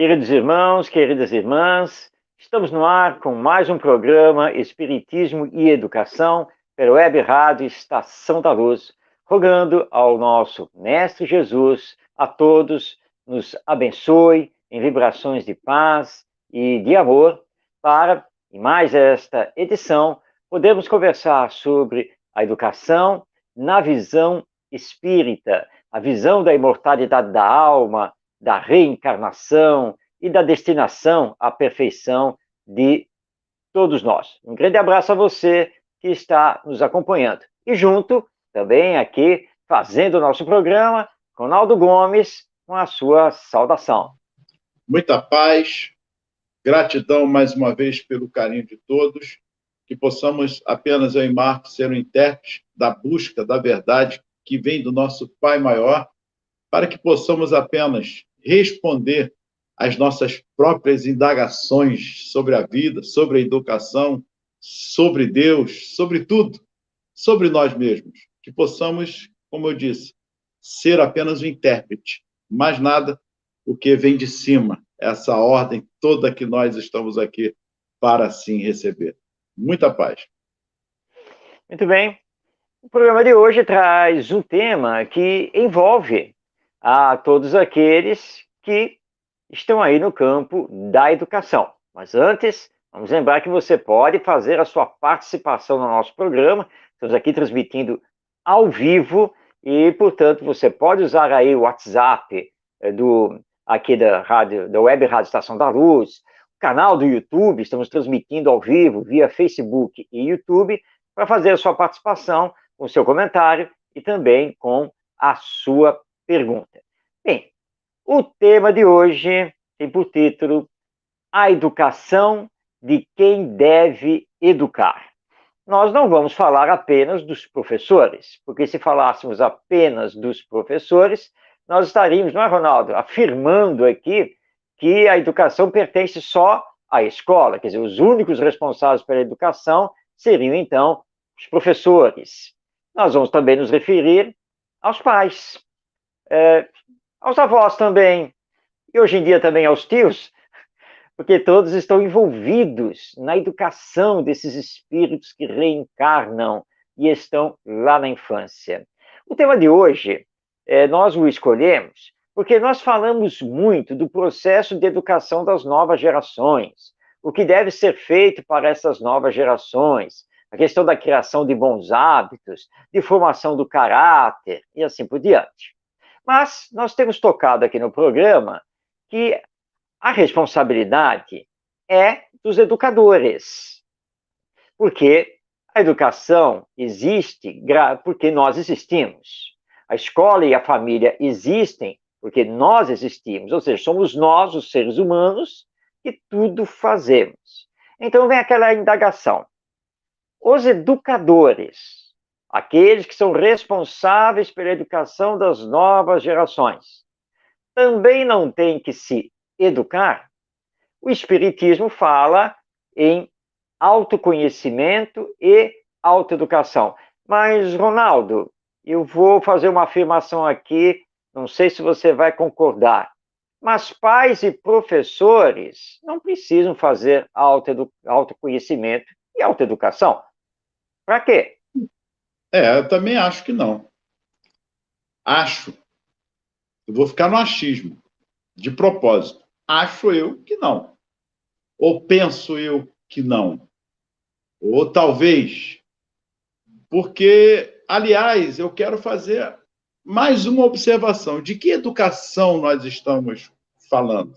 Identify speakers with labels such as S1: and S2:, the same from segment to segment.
S1: Queridos irmãos, queridas irmãs, estamos no ar com mais um programa Espiritismo e Educação pela Web Rádio Estação da Luz, rogando ao nosso Mestre Jesus, a todos, nos abençoe em vibrações de paz e de amor, para, em mais esta edição, podermos conversar sobre a educação na visão espírita, a visão da imortalidade da alma, da reencarnação e da destinação à perfeição de todos nós. Um grande abraço a você que está nos acompanhando. E junto, também aqui, fazendo o nosso programa, Ronaldo Gomes, com a sua saudação.
S2: Muita paz, gratidão mais uma vez pelo carinho de todos, que possamos apenas, eu e Marcos, ser um intérprete da busca da verdade que vem do nosso Pai Maior, para que possamos apenas responder às nossas próprias indagações sobre a vida, sobre a educação, sobre Deus, sobre tudo, sobre nós mesmos. Que possamos, como eu disse, ser apenas um intérprete, mais nada, o que vem de cima, essa ordem toda que nós estamos aqui para assim receber. Muita paz.
S1: Muito bem. O programa de hoje traz um tema que envolve a todos aqueles que estão aí no campo da educação. Mas antes, vamos lembrar que você pode fazer a sua participação no nosso programa. Estamos aqui transmitindo ao vivo e, portanto, você pode usar aí o WhatsApp aqui da Web Rádio Estação da Luz, o canal do YouTube, estamos transmitindo ao vivo via Facebook e YouTube, para fazer a sua participação com o seu comentário e também com a sua pergunta. Bem, o tema de hoje tem por título A Educação de Quem Deve Educar. Nós não vamos falar apenas dos professores, porque se falássemos apenas dos professores, nós estaríamos, não é, Ronaldo, afirmando aqui que a educação pertence só à escola, quer dizer, os únicos responsáveis pela educação seriam, então, os professores. Nós vamos também nos referir aos pais, aos avós também, e hoje em dia também aos tios, porque todos estão envolvidos na educação desses espíritos que reencarnam e estão lá na infância. O tema de hoje, nós o escolhemos porque nós falamos muito do processo de educação das novas gerações, o que deve ser feito para essas novas gerações, a questão da criação de bons hábitos, de formação do caráter e assim por diante. Mas nós temos tocado aqui no programa que a responsabilidade é dos educadores, porque a educação existe porque nós existimos. A escola e a família existem porque nós existimos, ou seja, somos nós, os seres humanos, que tudo fazemos. Então vem aquela indagação. Os educadores, aqueles que são responsáveis pela educação das novas gerações, também não têm que se educar? O Espiritismo fala em autoconhecimento e autoeducação. Mas, Ronaldo, eu vou fazer uma afirmação aqui, não sei se você vai concordar, mas pais e professores não precisam fazer autoconhecimento e autoeducação. Para quê?
S2: Eu também acho que não. Acho. Eu vou ficar no achismo, de propósito. Acho eu que não. Ou penso eu que não. Ou talvez, porque, aliás, eu quero fazer mais uma observação. De que educação nós estamos falando?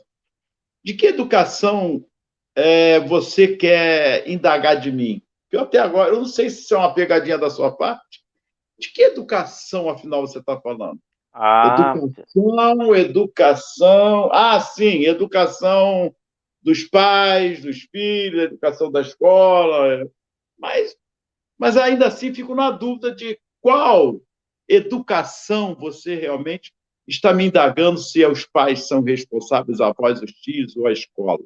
S2: De que educação você quer indagar de mim? Eu até agora, eu não sei se isso é uma pegadinha da sua parte. De que educação, afinal, você está falando? Educação. Ah, sim, educação dos pais, dos filhos, educação da escola. Mas ainda assim fico na dúvida de qual educação você realmente está me indagando, se os pais são responsáveis, a avós, os tios ou a escola.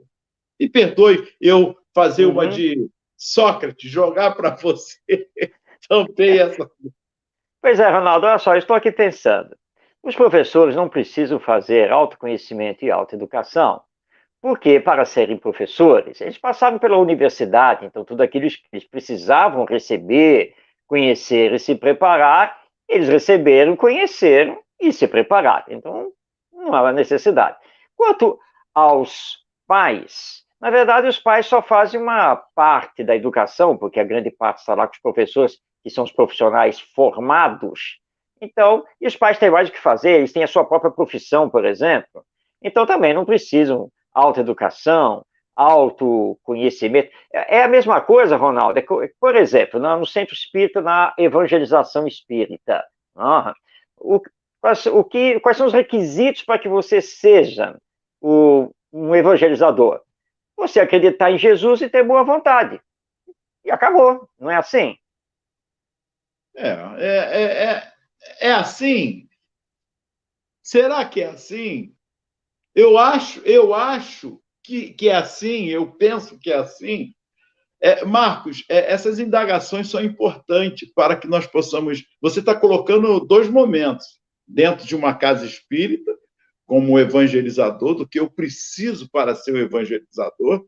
S2: E perdoe eu fazer uma de Sócrates, jogar para você também essa.
S1: Pois é, Ronaldo, olha só, eu estou aqui pensando. Os professores não precisam fazer autoconhecimento e autoeducação, Porque, para serem professores, eles passaram pela universidade, então tudo aquilo que eles precisavam receber, conhecer e se preparar, eles receberam, conheceram e se prepararam. Então, não há necessidade. Quanto aos pais, na verdade, os pais só fazem uma parte da educação, porque a grande parte está lá com os professores, que são os profissionais formados. Então, e os pais têm mais o que fazer, eles têm a sua própria profissão, por exemplo. Então, também não precisam autoeducação, autoconhecimento. É a mesma coisa, Ronaldo. Por exemplo, no centro espírita, na evangelização espírita. Quais são os requisitos para que você seja um evangelizador? Você acreditar em Jesus e ter boa vontade. E acabou, não é assim?
S2: É assim? Será que é assim? Eu acho que é assim, eu penso que é assim. Marcos, essas indagações são importantes para que nós possamos. Você está colocando dois momentos dentro de uma casa espírita, como evangelizador, do que eu preciso para ser um evangelizador,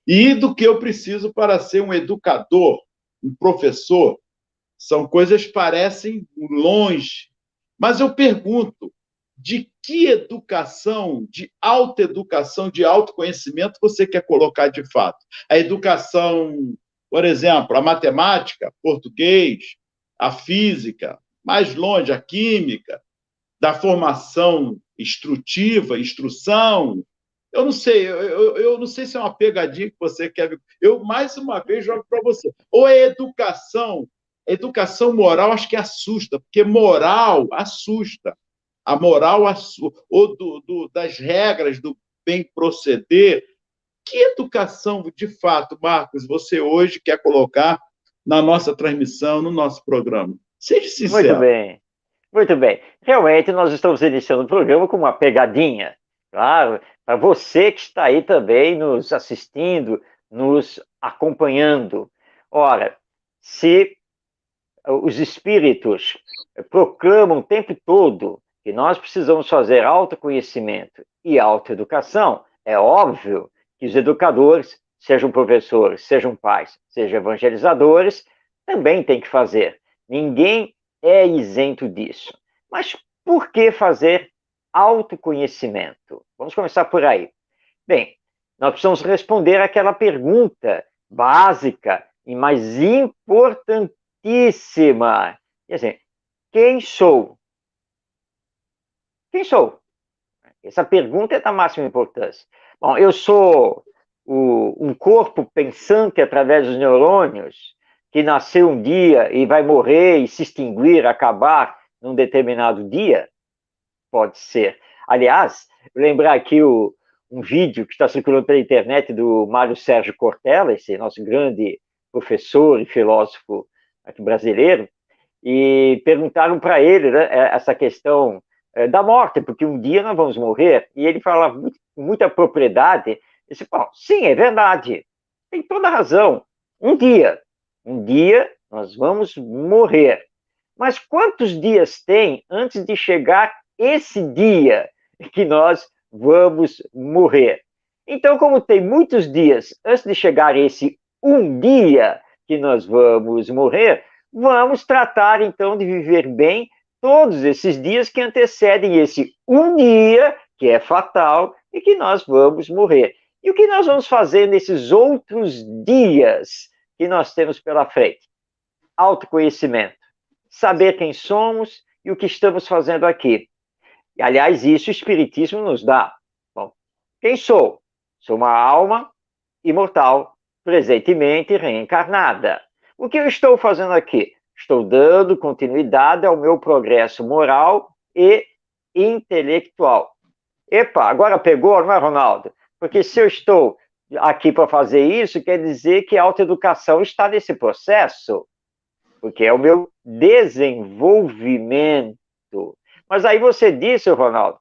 S2: e do que eu preciso para ser um educador, um professor. São coisas que parecem longe. Mas eu pergunto, de que educação, de autoeducação, de autoconhecimento você quer colocar de fato? A educação, por exemplo, a matemática, português, a física, mais longe, a química, da formação instrutiva, instrução. Eu não sei, eu não sei se é uma pegadinha que você quer ver. Eu, mais uma vez, jogo para você. Ou é educação moral, acho que assusta, porque moral assusta. A moral ou das regras do bem proceder. Que educação, de fato, Marcos, você hoje quer colocar na nossa transmissão, no nosso programa? Seja
S1: Muito
S2: sincero.
S1: bem. Muito bem. Realmente, nós estamos iniciando o programa com uma pegadinha. Claro, para você que está aí também nos assistindo, nos acompanhando. Ora, se os espíritos proclamam o tempo todo que nós precisamos fazer autoconhecimento e autoeducação, é óbvio que os educadores, sejam professores, sejam pais, sejam evangelizadores, também têm que fazer. Ninguém é isento disso. Mas por que fazer autoconhecimento? Vamos começar por aí. Bem, nós precisamos responder aquela pergunta básica e mais importantíssima. Quer dizer, quem sou? Quem sou? Essa pergunta é da máxima importância. Bom, eu sou um corpo pensante através dos neurônios que nasceu um dia e vai morrer e se extinguir, acabar num determinado dia? Pode ser. Aliás, lembrar aqui um vídeo que está circulando pela internet do Mário Sérgio Cortella, esse nosso grande professor e filósofo aqui brasileiro, e perguntaram para ele, né, essa questão da morte, porque um dia nós vamos morrer, e ele falava com muita propriedade, disse, bom, sim, é verdade, tem toda a razão, um dia nós vamos morrer, mas quantos dias tem antes de chegar esse dia que nós vamos morrer? Então, como tem muitos dias antes de chegar esse um dia que nós vamos morrer, vamos tratar então de viver bem todos esses dias que antecedem esse um dia que é fatal e que nós vamos morrer. E o que nós vamos fazer nesses outros dias que nós temos pela frente? Autoconhecimento, saber quem somos e o que estamos fazendo aqui. E, aliás, isso o Espiritismo nos dá. Bom, quem sou? Sou uma alma imortal, presentemente reencarnada. O que eu estou fazendo aqui? Estou dando continuidade ao meu progresso moral e intelectual. Epa, agora pegou, não é, Ronaldo? Porque se eu estou aqui para fazer isso, quer dizer que a autoeducação está nesse processo, porque é o meu desenvolvimento. Mas aí você disse, Ronaldo,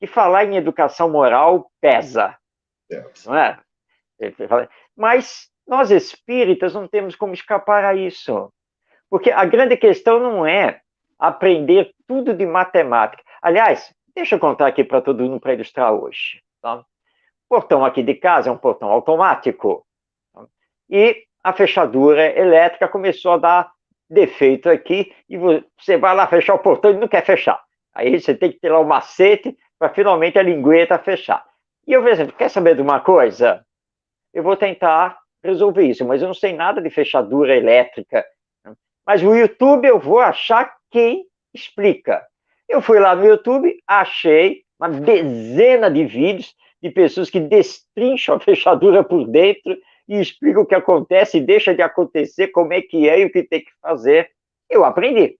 S1: que falar em educação moral pesa, não é? Mas nós espíritas não temos como escapar a isso. Porque a grande questão não é aprender tudo de matemática. Aliás, deixa eu contar aqui para todo mundo para ilustrar hoje. Tá? portão aqui de casa é um portão automático. E a fechadura elétrica começou a dar defeito aqui, e você vai lá fechar o portão e não quer fechar. Aí você tem que ter lá o macete para finalmente a lingueta fechar. E eu falei assim, quer saber de uma coisa? Eu vou tentar resolver isso, mas eu não sei nada de fechadura elétrica. Mas no YouTube eu vou achar quem explica. Eu fui lá no YouTube, achei uma dezena de vídeos de pessoas que destrincham a fechadura por dentro e explicam o que acontece e deixa de acontecer, como é que é e o que tem que fazer. Eu aprendi.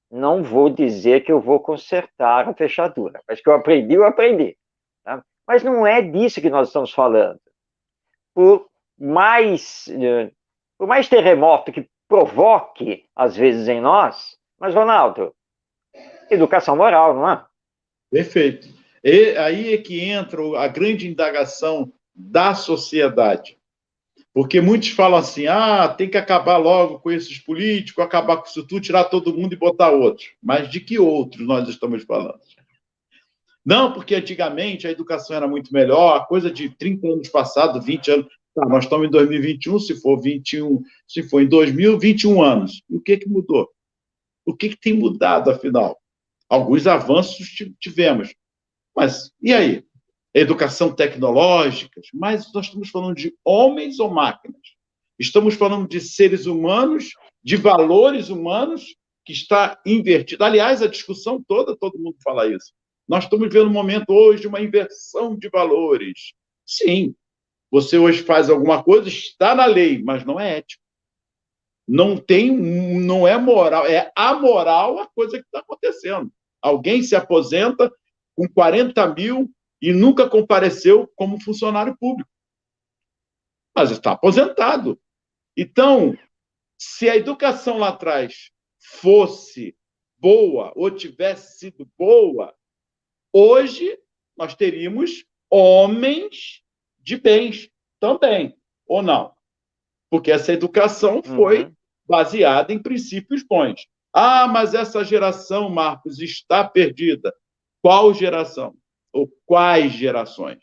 S1: Não vou dizer que eu vou consertar a fechadura, mas que eu aprendi. Tá? Mas não é disso que nós estamos falando. Por mais, por mais terremoto que provoque, às vezes, em nós, mas, Ronaldo, educação moral, não é?
S2: Perfeito. E aí é que entra a grande indagação da sociedade. Porque muitos falam assim: tem que acabar logo com esses políticos, acabar com isso tudo, tirar todo mundo e botar outros. Mas de que outros nós estamos falando? Não, porque antigamente a educação era muito melhor, a coisa de 30 anos passados, 20 anos. Tá, nós estamos em 2021, se for 21, se for em 2000, 21 anos. E o que mudou? O que tem mudado, afinal? Alguns avanços tivemos. Mas e aí? Educação tecnológica, mas nós estamos falando de homens ou máquinas? Estamos falando de seres humanos, de valores humanos, que está invertido. Aliás, a discussão toda, todo mundo fala isso. Nós estamos vivendo um momento hoje de uma inversão de valores. Sim, você hoje faz alguma coisa, está na lei, mas não é ético. Não é moral, é amoral a coisa que está acontecendo. Alguém se aposenta com 40 mil e nunca compareceu como funcionário público. Mas está aposentado. Então, se a educação lá atrás fosse boa ou tivesse sido boa, hoje nós teríamos homens de bens também, ou não? Porque essa educação foi baseada em princípios bons. Mas essa geração, Marcos, está perdida. Qual geração? Ou quais gerações?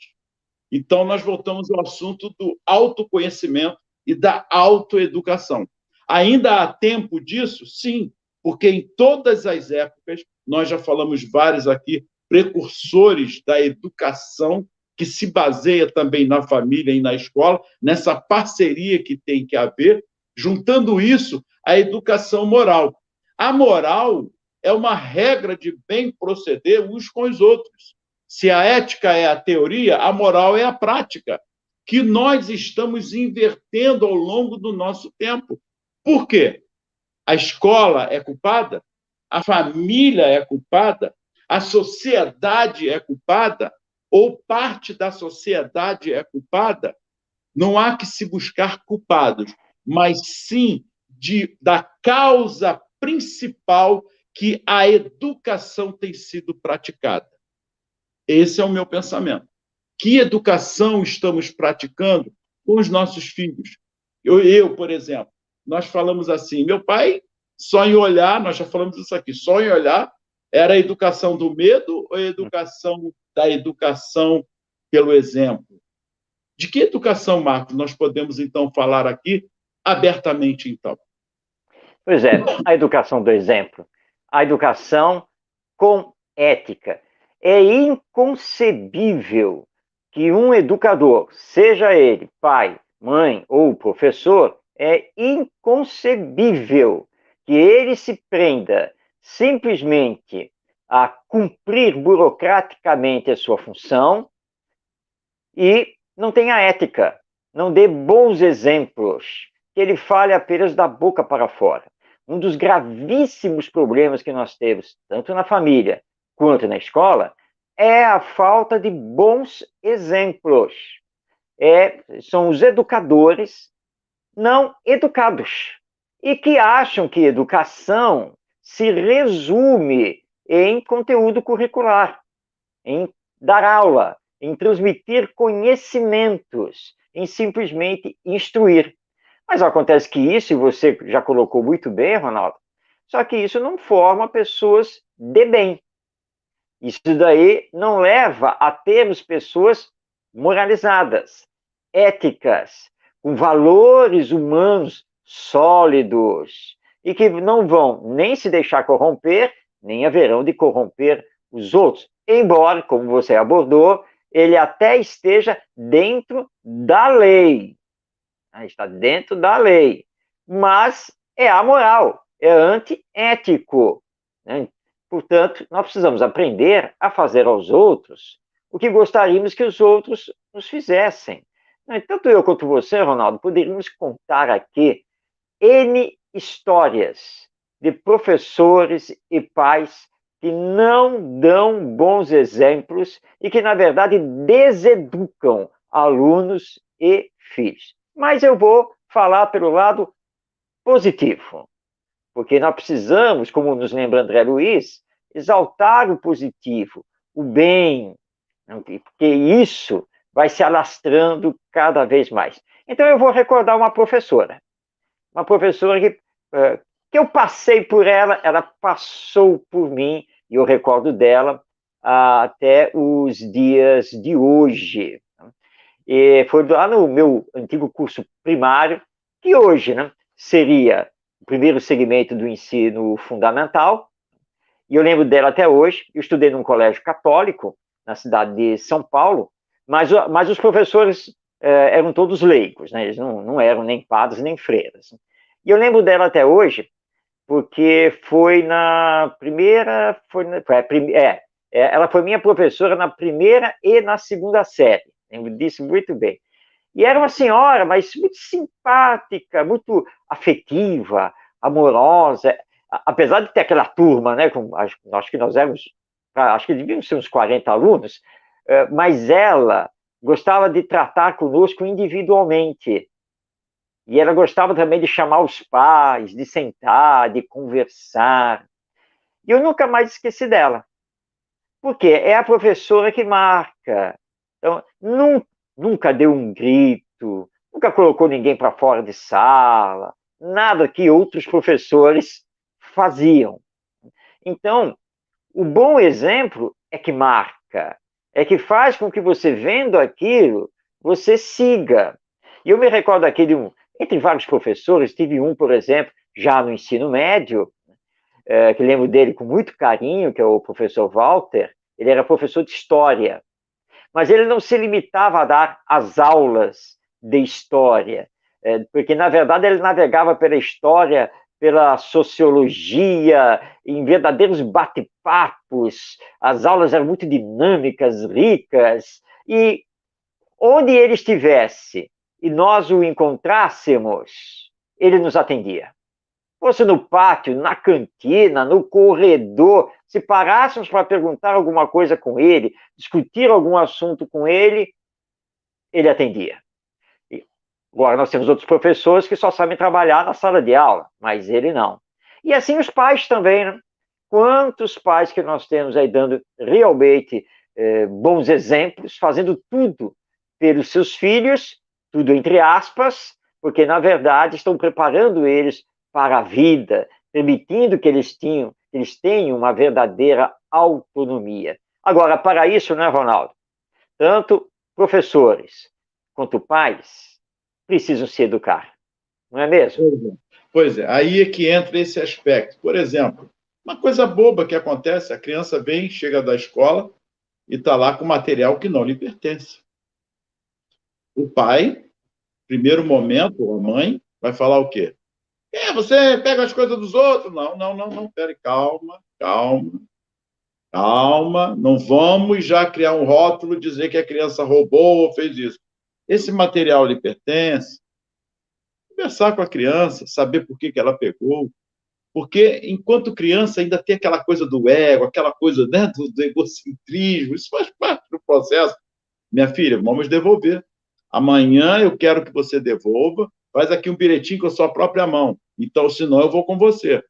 S2: Então, nós voltamos ao assunto do autoconhecimento e da autoeducação. Ainda há tempo disso? Sim, porque em todas as épocas, nós já falamos vários aqui, precursores da educação, que se baseia também na família e na escola, nessa parceria que tem que haver, juntando isso à educação moral. A moral é uma regra de bem proceder uns com os outros. Se a ética é a teoria, a moral é a prática, que nós estamos invertendo ao longo do nosso tempo. Por quê? A escola é culpada? A família é culpada? A sociedade é culpada? Ou parte da sociedade é culpada? Não há que se buscar culpados, mas sim da causa principal que a educação tem sido praticada. Esse é o meu pensamento. Que educação estamos praticando com os nossos filhos? Eu, por exemplo, nós falamos assim, meu pai, só em olhar, nós já falamos isso aqui, só em olhar, era a educação do medo ou a educação da educação pelo exemplo? De que educação, Marcos, nós podemos, então, falar aqui abertamente, então?
S1: Pois é, a educação do exemplo, a educação com ética. É inconcebível que um educador, seja ele pai, mãe ou professor, é inconcebível que ele se prenda simplesmente a cumprir burocraticamente a sua função e não tenha ética, não dê bons exemplos, que ele fale apenas da boca para fora. Um dos gravíssimos problemas que nós temos, tanto na família quanto na escola, é a falta de bons exemplos. São os educadores não educados e que acham que educação se resume em conteúdo curricular, em dar aula, em transmitir conhecimentos, em simplesmente instruir. Mas acontece que isso, e você já colocou muito bem, Ronaldo, só que isso não forma pessoas de bem. Isso daí não leva a termos pessoas moralizadas, éticas, com valores humanos sólidos e que não vão nem se deixar corromper, nem haverão de corromper os outros. Embora, como você abordou, ele até esteja dentro da lei. Está dentro da lei. Mas é amoral, é antiético. Né? Portanto, nós precisamos aprender a fazer aos outros o que gostaríamos que os outros nos fizessem. Tanto eu quanto você, Ronaldo, poderíamos contar aqui N histórias de professores e pais que não dão bons exemplos e que, na verdade, deseducam alunos e filhos. Mas eu vou falar pelo lado positivo, porque nós precisamos, como nos lembra André Luiz, exaltar o positivo, o bem, porque isso vai se alastrando cada vez mais. Então eu vou recordar uma professora que eu passei por ela passou por mim, e eu recordo dela até os dias de hoje. E foi lá no meu antigo curso primário, que hoje, né, seria o primeiro segmento do ensino fundamental, e eu lembro dela até hoje. Eu estudei num colégio católico, na cidade de São Paulo, mas os professores eram todos leigos, né? Eles não eram nem padres nem freiras. E eu lembro dela até hoje, porque foi na primeira, ela foi minha professora na primeira e na segunda série, lembro disso muito bem. E era uma senhora, mas muito simpática, muito afetiva, amorosa, apesar de ter aquela turma, né, acho que nós éramos, acho que devíamos ser uns 40 alunos, mas ela gostava de tratar conosco individualmente. E ela gostava também de chamar os pais, de sentar, de conversar. E eu nunca mais esqueci dela. Porque é a professora que marca. Então, nunca deu um grito, nunca colocou ninguém para fora de sala, nada que outros professores faziam. Então, o bom exemplo é que marca, é que faz com que você, vendo aquilo, você siga. E eu me recordo aqui entre vários professores, tive um, por exemplo, já no ensino médio, que lembro dele com muito carinho, que é o professor Walter. Ele era professor de história, mas ele não se limitava a dar as aulas de história, porque, na verdade, ele navegava pela história, pela sociologia, em verdadeiros bate-papos. As aulas eram muito dinâmicas, ricas, e onde ele estivesse e nós o encontrássemos, ele nos atendia. Fosse no pátio, na cantina, no corredor, se parássemos para perguntar alguma coisa com ele, discutir algum assunto com ele, ele atendia. Agora, nós temos outros professores que só sabem trabalhar na sala de aula, mas ele não. E assim os pais também, né? Quantos pais que nós temos aí dando realmente bons exemplos, fazendo tudo pelos seus filhos, tudo entre aspas, porque, na verdade, estão preparando eles para a vida, permitindo que eles tenham uma verdadeira autonomia. Agora, para isso, né, Ronaldo? Tanto professores quanto pais precisam se educar, não é mesmo?
S2: Pois é, aí é que entra esse aspecto. Por exemplo, uma coisa boba que acontece, a criança vem, chega da escola e está lá com material que não lhe pertence. O pai, primeiro momento, a mãe, vai falar o quê? Você pega as coisas dos outros. Não, peraí, calma. Não vamos já criar um rótulo, dizer que a criança roubou ou fez isso. Esse material lhe pertence. Conversar com a criança, saber por que ela pegou. Porque, enquanto criança, ainda tem aquela coisa do ego, aquela coisa, né, do egocentrismo. Isso faz parte do processo. Minha filha, vamos devolver. Amanhã eu quero que você devolva. Faz aqui um bilhetinho com a sua própria mão. Então, senão eu vou com você.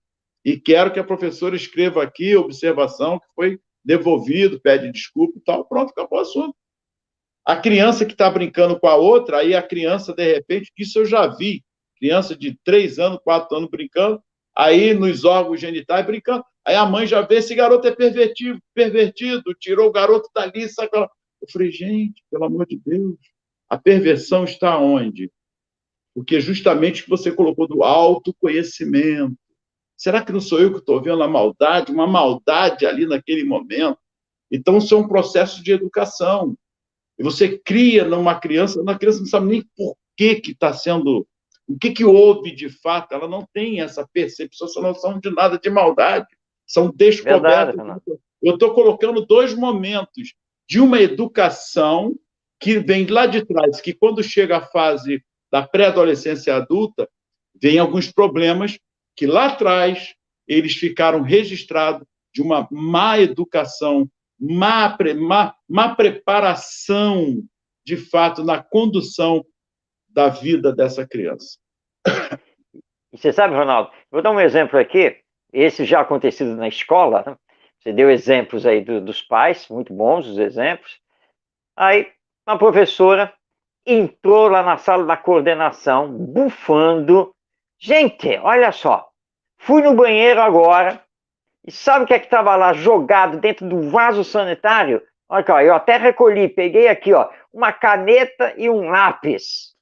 S2: E quero que a professora escreva aqui observação que foi devolvido, pede desculpa e tal. Pronto, acabou o assunto. A criança que está brincando com a outra, aí a criança, de repente, isso eu já vi, criança de 3 anos, 4 anos brincando, aí nos órgãos genitais brincando. Aí a mãe já vê, esse garoto é pervertido, tirou o garoto dali, saca? Eu falei, gente, pelo amor de Deus, a perversão está onde? Porque justamente o que você colocou do autoconhecimento. Será que não sou eu que estou vendo a maldade, uma maldade ali naquele momento? Então, isso é um processo de educação. E você cria numa criança, a criança não sabe nem por que está sendo, o que houve de fato, ela não tem essa percepção, essa noção de nada de maldade. São
S1: Verdade,
S2: descobertas.
S1: Renato.
S2: Eu estou colocando dois momentos de uma educação que vem lá de trás, que quando chega a fase da pré-adolescência adulta, vem alguns problemas que lá atrás eles ficaram registrados de uma má educação, má preparação, de fato, na condução da vida dessa criança.
S1: E você sabe, Ronaldo, vou dar um exemplo aqui, esse já acontecido na escola, né? Você deu exemplos aí dos pais, muito bons os exemplos. Aí, uma professora entrou lá na sala da coordenação, bufando. Gente, olha só, fui no banheiro agora, e sabe o que é que estava lá jogado dentro do vaso sanitário? Olha aqui, ó, eu até recolhi, peguei aqui, ó, uma caneta e um lápis.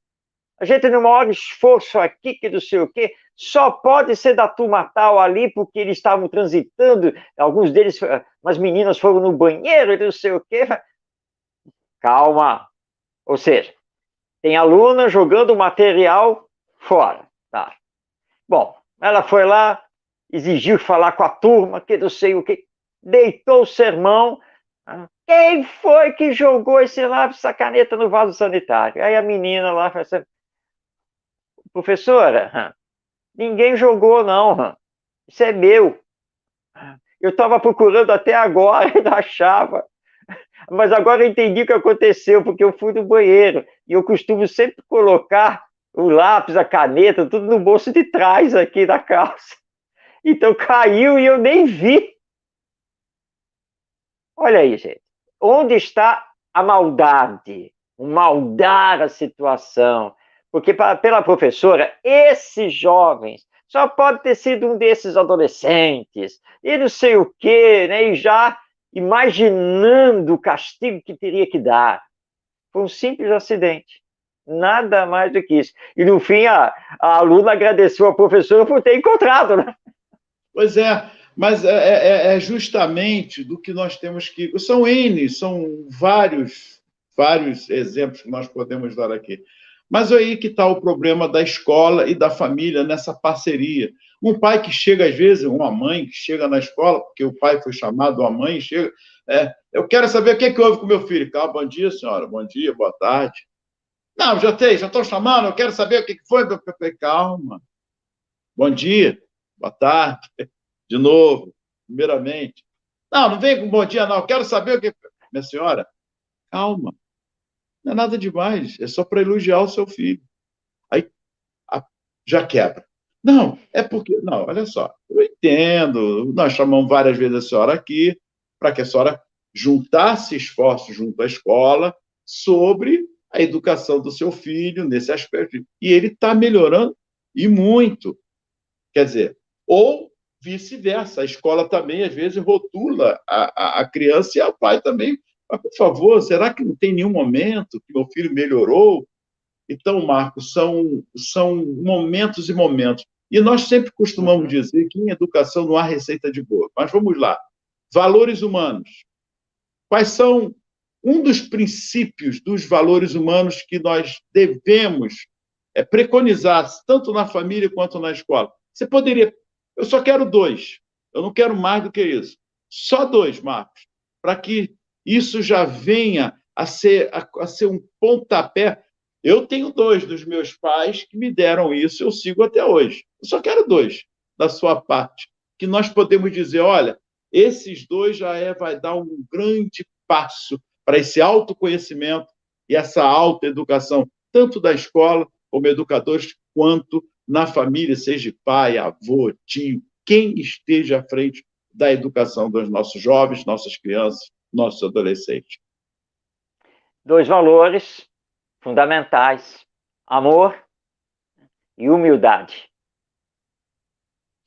S1: A gente, no maior esforço aqui, que não sei o quê, só pode ser da turma tal ali, porque eles estavam transitando, alguns deles, umas meninas foram no banheiro, e não sei o quê. Calma. Ou seja, tem aluna jogando material fora. Tá. Bom, ela foi lá, exigiu falar com a turma, que não sei o quê, deitou o sermão. Quem foi que jogou esse lápis, essa caneta no vaso sanitário? Aí a menina lá falou assim, professora, ninguém jogou, não. Isso é meu. Eu estava procurando até agora e não achava. Mas agora eu entendi o que aconteceu, porque eu fui no banheiro. E eu costumo sempre colocar o lápis, a caneta, tudo no bolso de trás aqui da calça. Então caiu e eu nem vi. Olha aí, gente. Onde está a maldade? O maldar a situação. Porque, pela professora, esses jovens só pode ter sido um desses adolescentes, e não sei o quê, né? E já imaginando o castigo que teria que dar. Foi um simples acidente. Nada mais do que isso. E no fim, a aluna agradeceu a professora por ter encontrado, né?
S2: Pois é, mas é justamente do que nós temos que. São N, são vários exemplos que nós podemos dar aqui. Mas aí que está o problema da escola e da família nessa parceria. Um pai que chega, às vezes, uma mãe que chega na escola, porque o pai foi chamado, a mãe chega. Eu quero saber o que, houve com o meu filho. Calma, bom dia, senhora. Bom dia, boa tarde. Não, já estão chamando, eu quero saber o que foi. Calma. Bom dia, boa tarde. De novo, primeiramente. Não vem com bom dia, não. Quero saber o que. Minha senhora, calma. Não é nada demais. É só para elogiar o seu filho. Aí já quebra. Não, é porque. Não, olha só. Eu entendo. Nós chamamos várias vezes a senhora aqui para que a senhora juntasse esforços junto à escola sobre a educação do seu filho nesse aspecto. E ele está melhorando e muito. Quer dizer, ou vice-versa. A escola também, às vezes, rotula a criança e o pai também. Mas, por favor, será que não tem nenhum momento que meu filho melhorou? Então, Marcos, são momentos e momentos. E nós sempre costumamos dizer que em educação não há receita de bolo. Mas vamos lá. Valores humanos. Quais são um dos princípios dos valores humanos que nós devemos preconizar, tanto na família quanto na escola? Você poderia. Eu só quero dois. Eu não quero mais do que isso. Só dois, Marcos, para que isso já venha a ser um pontapé. Eu tenho dois dos meus pais que me deram isso, eu sigo até hoje. Eu só quero dois da sua parte, que nós podemos dizer, olha, esses dois vai dar um grande passo para esse autoconhecimento e essa autoeducação, tanto da escola, como educadores, quanto na família, seja pai, avô, tio, quem esteja à frente da educação dos nossos jovens, nossas crianças, nossos adolescentes.
S1: Dois valores fundamentais: amor e humildade.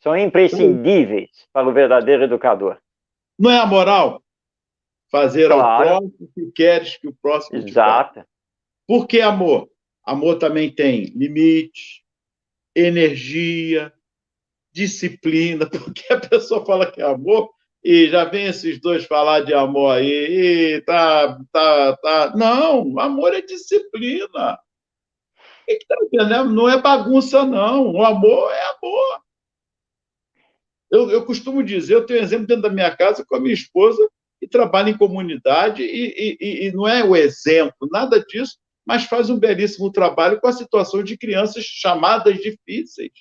S1: São imprescindíveis para o verdadeiro educador.
S2: Não é a moral? Fazer ao
S1: Claro,
S2: próximo o que queres que o próximo te faça.
S1: exato.
S2: Por que amor? Amor também tem limite, energia, disciplina, porque a pessoa fala que é amor e já vem esses dois falar de amor aí, e tá. Não, amor é disciplina. O que tá entendendo? Não é bagunça, não. O amor é amor. Eu costumo dizer, eu tenho um exemplo dentro da minha casa com a minha esposa, que trabalha em comunidade, e não é o exemplo, nada disso, mas faz um belíssimo trabalho com a situação de crianças chamadas difíceis.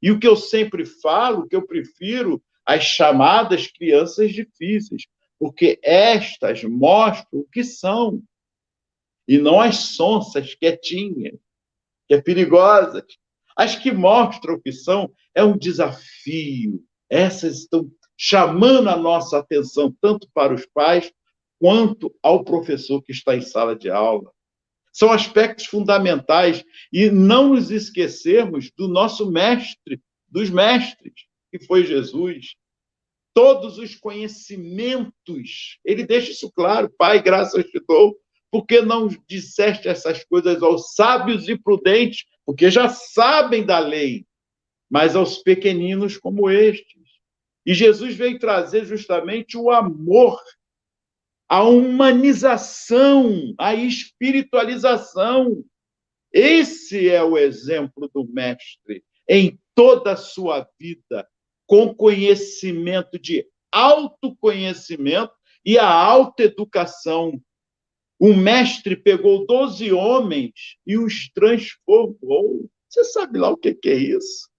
S2: E o que eu sempre falo, que eu prefiro as chamadas crianças difíceis, porque estas mostram o que são, e não as sonsas quietinhas, que é perigosas. As que mostram o que são é um desafio. Essas estão chamando a nossa atenção tanto para os pais quanto ao professor que está em sala de aula. São aspectos fundamentais e não nos esquecermos do nosso mestre, dos mestres, que foi Jesus. Todos os conhecimentos, ele deixa isso claro, Pai, graças te dou, porque não disseste essas coisas aos sábios e prudentes, porque já sabem da lei, mas aos pequeninos como estes. E Jesus veio trazer justamente o amor, a humanização, a espiritualização. Esse é o exemplo do mestre em toda a sua vida, com conhecimento de autoconhecimento e a autoeducação. O mestre pegou 12 homens e os transformou. Você sabe lá o que é isso?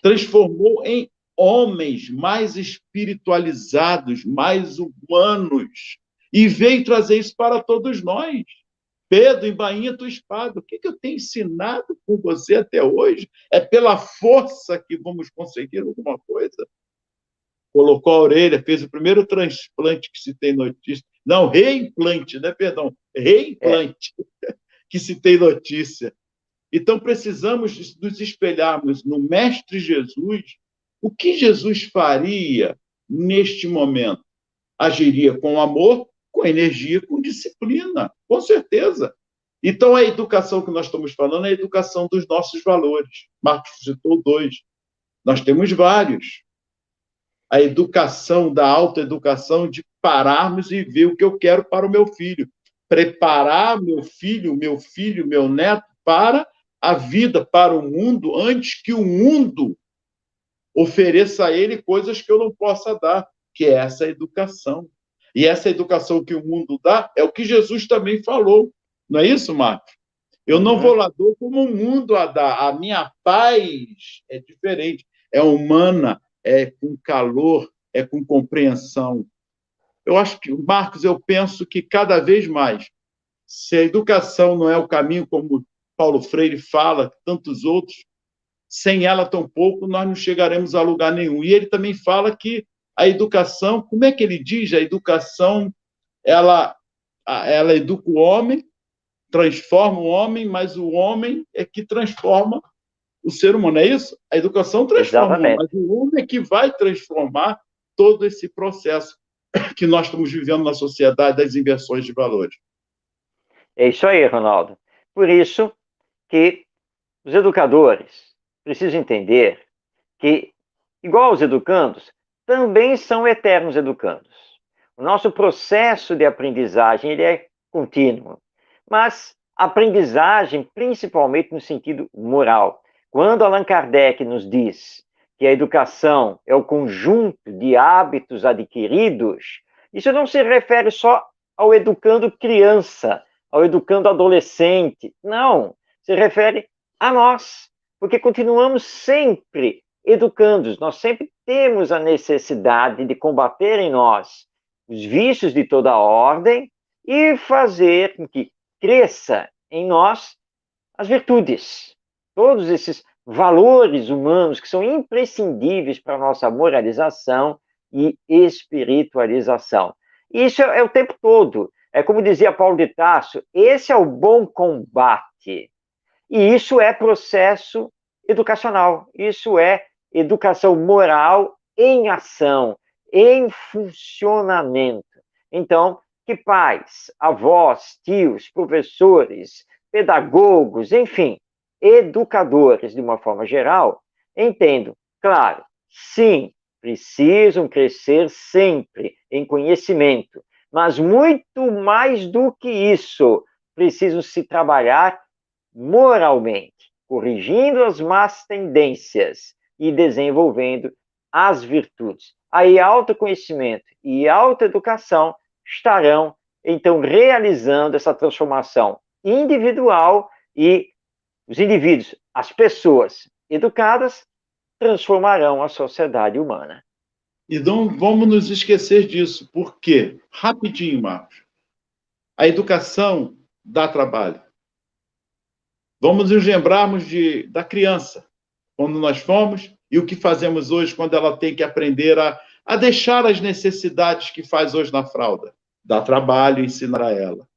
S2: Transformou em homens mais espiritualizados, mais humanos, e veio trazer isso para todos nós. Pedro, embainha tua espada. O que eu tenho ensinado com você até hoje? É pela força que vamos conseguir alguma coisa? Colocou a orelha, fez o primeiro transplante que se tem notícia. Não, reimplante, né? Perdão, reimplante que se tem notícia. Então, precisamos nos espelharmos no Mestre Jesus. O que Jesus faria neste momento? Agiria com amor, com energia, com disciplina, com certeza. Então, a educação que nós estamos falando é a educação dos nossos valores. Marcos citou 2. Nós temos vários. A educação da autoeducação, de pararmos e ver o que eu quero para o meu filho. Preparar meu neto para a vida, para o mundo, antes que o mundo ofereça a ele coisas que eu não possa dar, que é essa educação. E essa educação que o mundo dá é o que Jesus também falou. Não é isso, Marcos? Eu não vou lá dou como o mundo a dá. A minha paz é diferente. É humana, é com calor, é com compreensão. Eu acho que, Marcos, eu penso que cada vez mais, se a educação não é o caminho, como Paulo Freire fala, tantos outros, sem ela tampouco nós não chegaremos a lugar nenhum. E ele também fala que a educação, como é que ele diz? A educação, ela educa o homem, transforma o homem, mas o homem é que transforma o ser humano, é isso? A educação transforma o homem, mas o homem é que vai transformar todo esse processo que nós estamos vivendo na sociedade das inversões de valores.
S1: É isso aí, Ronaldo. Por isso que os educadores precisam entender que, igual os educandos, também são eternos educandos. O nosso processo de aprendizagem ele é contínuo, mas aprendizagem principalmente no sentido moral. Quando Allan Kardec nos diz que a educação é o conjunto de hábitos adquiridos, isso não se refere só ao educando criança, ao educando adolescente. Não, se refere a nós, porque continuamos sempre educandos, nós sempre temos a necessidade de combater em nós os vícios de toda a ordem e fazer com que cresça em nós as virtudes, todos esses valores humanos que são imprescindíveis para a nossa moralização e espiritualização. Isso é o tempo todo. É como dizia Paulo de Tarso, esse é o bom combate. E isso é processo educacional, isso é educação moral em ação, em funcionamento. Então, que pais, avós, tios, professores, pedagogos, enfim, educadores, de uma forma geral, entendam, claro, sim, precisam crescer sempre em conhecimento, mas muito mais do que isso, precisam se trabalhar moralmente, corrigindo as más tendências e desenvolvendo as virtudes. Aí, autoconhecimento e autoeducação estarão, então, realizando essa transformação individual e os indivíduos, as pessoas educadas, transformarão a sociedade humana.
S2: E não vamos nos esquecer disso. Por quê? Rapidinho, Marcos. A educação dá trabalho. Vamos nos lembrarmos da criança, quando nós fomos, e o que fazemos hoje quando ela tem que aprender a deixar as necessidades que faz hoje na fralda. Dá trabalho ensinar a ela.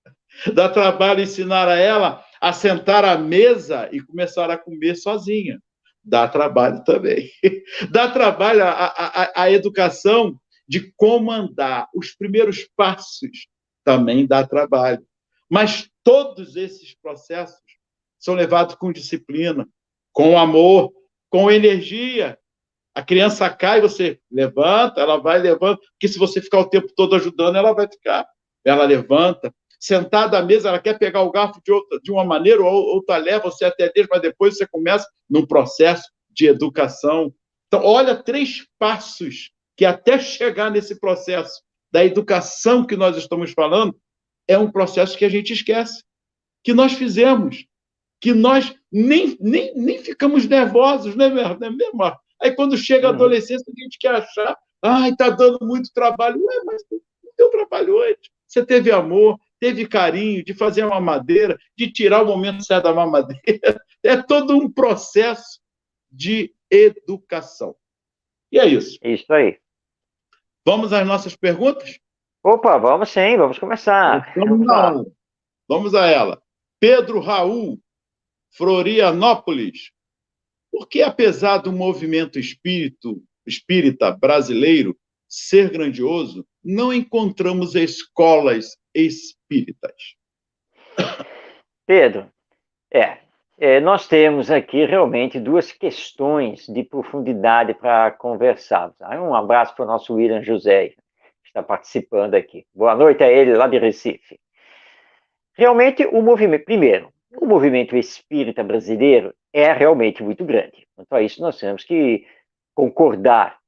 S2: Dá trabalho ensinar a ela a sentar à mesa e começar a comer sozinha. Dá trabalho também. Dá trabalho a educação de comandar os primeiros passos, também dá trabalho. Mas todos esses processos são levados com disciplina, com amor, com energia. A criança cai, você levanta, ela vai levando, porque se você ficar o tempo todo ajudando, ela vai ficar. Ela levanta. Sentada à mesa, ela quer pegar o garfo de uma maneira, ou outra leva, você até deixa, mas depois você começa num processo de educação. Então, olha, 3 passos que até chegar nesse processo da educação que nós estamos falando, é um processo que a gente esquece, que nós fizemos, que nós nem ficamos nervosos, né, mesmo? Aí, quando chega a adolescência, a gente quer achar, está dando muito trabalho. Ué, mas não deu trabalho hoje. Você teve amor, teve carinho de fazer a mamadeira, de tirar o momento certo da mamadeira. É todo um processo de educação. E é isso.
S1: Isso aí.
S2: Vamos às nossas perguntas?
S1: Opa, vamos sim, vamos começar.
S2: Vamos a ela. Pedro Raul, Florianópolis. Por que, apesar do movimento espírita brasileiro ser grandioso, não encontramos escolas espíritas?
S1: Pedro, nós temos aqui realmente 2 questões de profundidade para conversarmos. Um abraço para o nosso William José, que está participando aqui. Boa noite a ele, lá de Recife. Realmente, primeiro, o movimento espírita brasileiro é realmente muito grande. Quanto a isso, nós temos que concordar.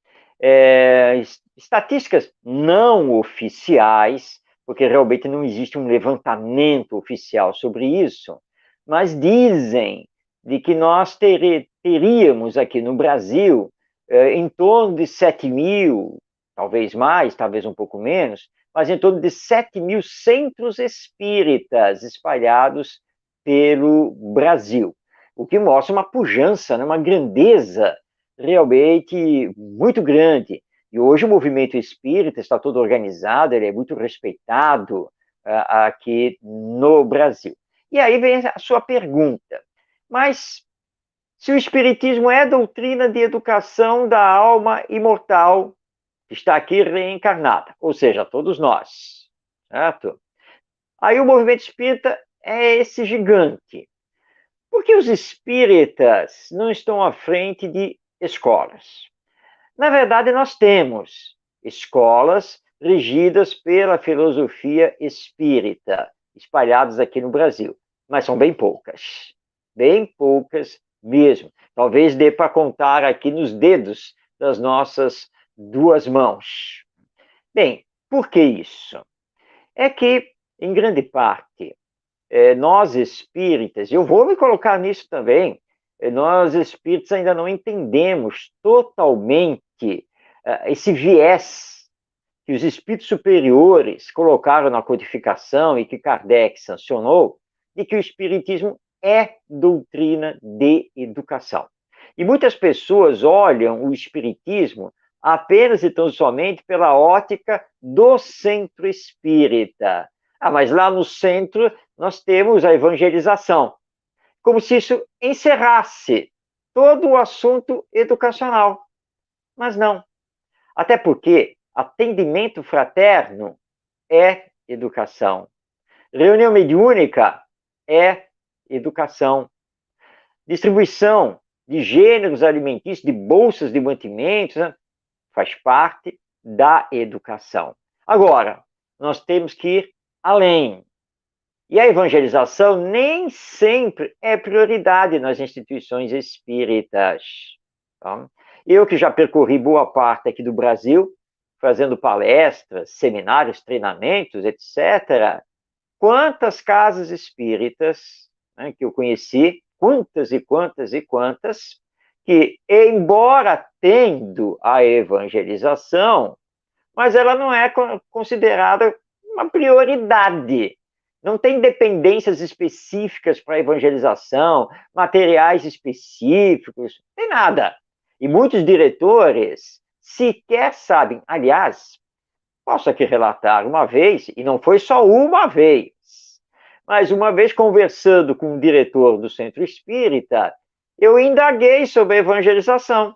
S1: Estatísticas não oficiais, porque realmente não existe um levantamento oficial sobre isso, mas dizem de que nós teríamos aqui no Brasil em torno de 7 mil, talvez mais, talvez um pouco menos, mas em torno de 7 mil centros espíritas espalhados pelo Brasil, o que mostra uma pujança, né, uma grandeza realmente muito grande. E hoje o movimento espírita está todo organizado, ele é muito respeitado aqui no Brasil. E aí vem a sua pergunta. Mas se o espiritismo é doutrina de educação da alma imortal, que está aqui reencarnada, ou seja, todos nós, certo? Aí o movimento espírita é esse gigante. Por que os espíritas não estão à frente de escolas? Na verdade, nós temos escolas regidas pela filosofia espírita, espalhadas aqui no Brasil, mas são bem poucas mesmo. Talvez dê para contar aqui nos dedos das nossas 2 mãos. Bem, por que isso? É que, em grande parte, nós espíritas, e eu vou me colocar nisso também, nós espíritas ainda não entendemos totalmente esse viés que os espíritos superiores colocaram na codificação e que Kardec sancionou, de que o espiritismo é doutrina de educação. E muitas pessoas olham o espiritismo apenas e tão somente pela ótica do centro espírita. Mas lá no centro nós temos a evangelização, como se isso encerrasse todo o assunto educacional. Mas não. Até porque atendimento fraterno é educação. Reunião mediúnica é educação. Distribuição de gêneros alimentícios, de bolsas de mantimentos, né, faz parte da educação. Agora, nós temos que ir além. E a evangelização nem sempre é prioridade nas instituições espíritas. Tá? Eu que já percorri boa parte aqui do Brasil, fazendo palestras, seminários, treinamentos, etc., quantas casas espíritas, né, que eu conheci, quantas e quantas e quantas, que, embora tendo a evangelização, mas ela não é considerada uma prioridade. Não tem dependências específicas para evangelização, materiais específicos, não tem nada. E muitos diretores sequer sabem. Aliás, posso aqui relatar uma vez, e não foi só uma vez, mas uma vez conversando com o diretor do Centro Espírita, eu indaguei sobre a evangelização.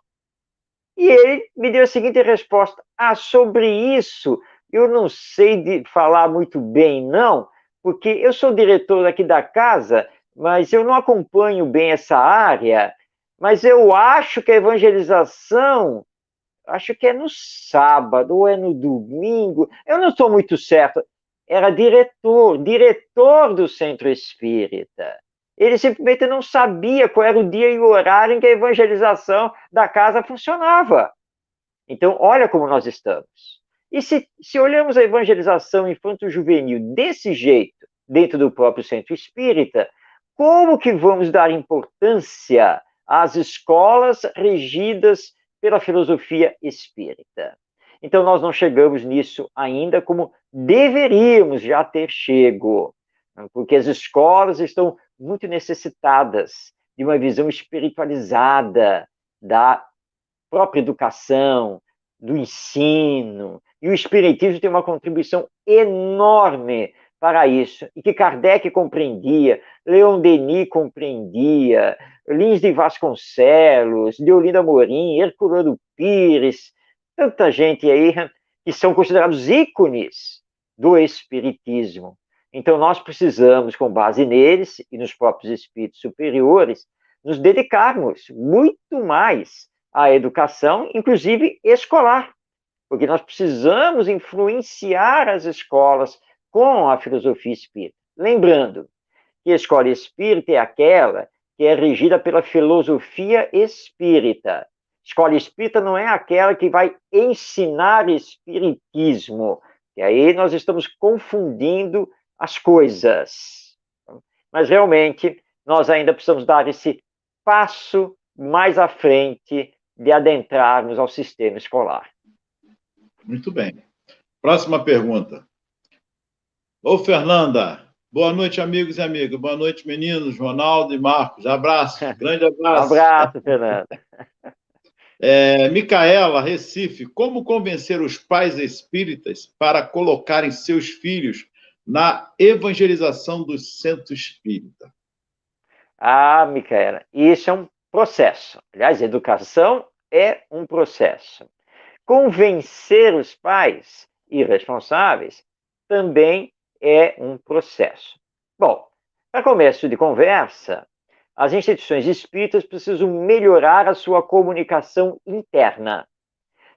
S1: E ele me deu a seguinte resposta: sobre isso eu não sei falar muito bem, não, porque eu sou diretor aqui da casa, mas eu não acompanho bem essa área, mas eu acho que a evangelização, acho que é no sábado ou é no domingo, eu não estou muito certo. Era diretor do Centro Espírita. Ele simplesmente não sabia qual era o dia e o horário em que a evangelização da casa funcionava. Então, olha como nós estamos. E se olhamos a evangelização infanto-juvenil desse jeito, dentro do próprio Centro Espírita, como que vamos dar importância às escolas regidas pela filosofia espírita? Então, nós não chegamos nisso ainda como deveríamos já ter chego, porque as escolas estão muito necessitadas de uma visão espiritualizada da própria educação, do ensino, e o Espiritismo tem uma contribuição enorme para isso, e que Kardec compreendia, Leon Denis compreendia, Lins de Vasconcelos, Deolinda Morim, Herculano Pires, tanta gente aí que são considerados ícones do Espiritismo. Então, nós precisamos, com base neles e nos próprios espíritos superiores, nos dedicarmos muito mais à educação, inclusive escolar, porque nós precisamos influenciar as escolas com a filosofia espírita. Lembrando que a escola espírita é aquela que é regida pela filosofia espírita. Escola espírita não é aquela que vai ensinar espiritismo, e aí nós estamos confundindo as coisas. Mas realmente nós ainda precisamos dar esse passo mais à frente de adentrarmos ao sistema escolar.
S2: Muito bem. Próxima pergunta. Ô, Fernanda, boa noite, amigos e amigas. Boa noite, meninos, Ronaldo e Marcos. Abraço, grande abraço.
S1: Abraço, Fernanda.
S2: Micaela, Recife, como convencer os pais espíritas para colocarem seus filhos na evangelização do centro espírita?
S1: Micaela, isso é um processo. Aliás, educação é um processo. Convencer os pais irresponsáveis também é um processo. Bom, para começo de conversa, as instituições espíritas precisam melhorar a sua comunicação interna,